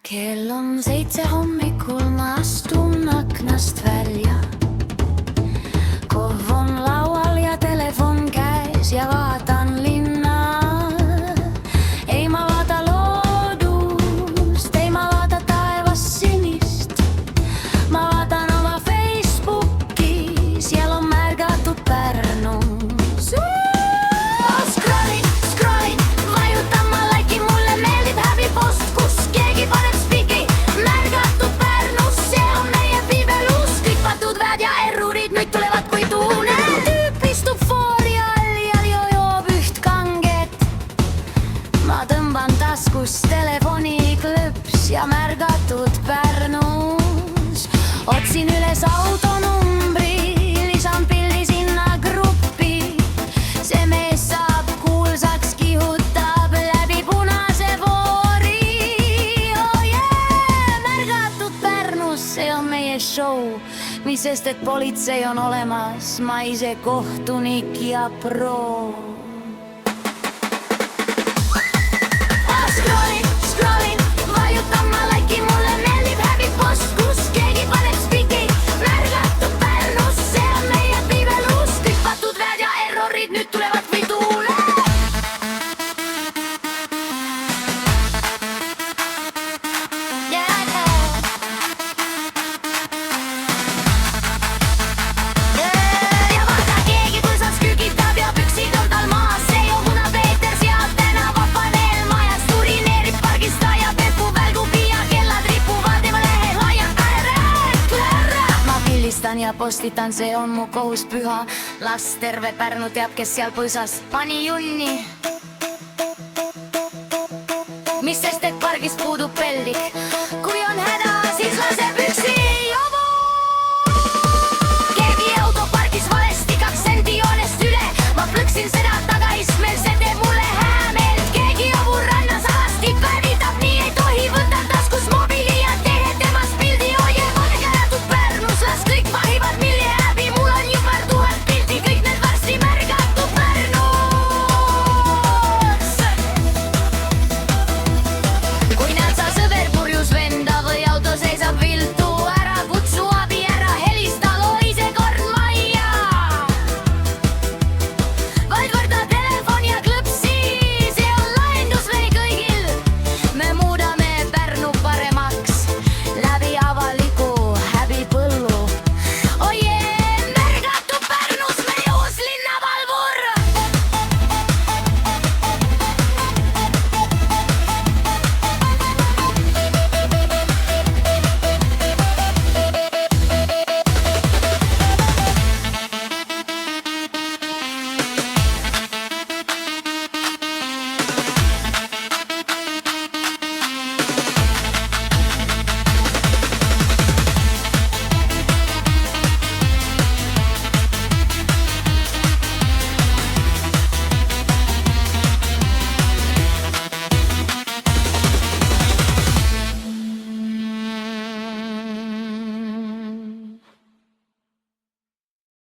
Kell on 7 hommikul, ma astun aknast välja. Kohv on laual ja telefon käes ja vaatan linna. Ei ma vaata loodust, ei ma vaata taevast sinist. Ma vaatan oma Facebooki, seal on märgatud Pärnu. Scrollin, vajutan ma like'i, mulle meeldib häbi post, kus keegi paneb spiki. Märgatud Pärnus, see on meie piibelus. Kõik patud väed ja errurid nüüd tulevad kui tuune. Tüüp istub foori all ja joob üht kanget. Ma tõmban taskust telefoni klõps ja märgatud Pärnus. Otsin üles autonumbri, lisan pildi sinna gruppi. See mees saab kuulsaks, kihutab läbi punase foori. Oh yeah, märgatud Pärnus, see on meie show. Mis sest, et politsei on olemas, ma ise kohtunik ja pro. Scrollin, vajutan ma like'i, mulle meeldib häbi post, kus keegi paneb spiki. Märgatud Pärnus, see on meie piibelus. Kõik patud väed ja errorid nüüd tulevad või tuule. Ja vaata, keegi põõsas küükitab ja püksid on tal maas. See on Puna-Peeter, seal tänava paneel majas. Urineerib pargis, ta ja Pepu välgub ja kellad ripuvad tema lehel. Hoian ära. Ma pildistan ja postitan, see on mu kohus püha. Las terve Pärnu teab, kes seal põõsas pani junni. Mis sest, et pargis puudub peldik, kui on häda.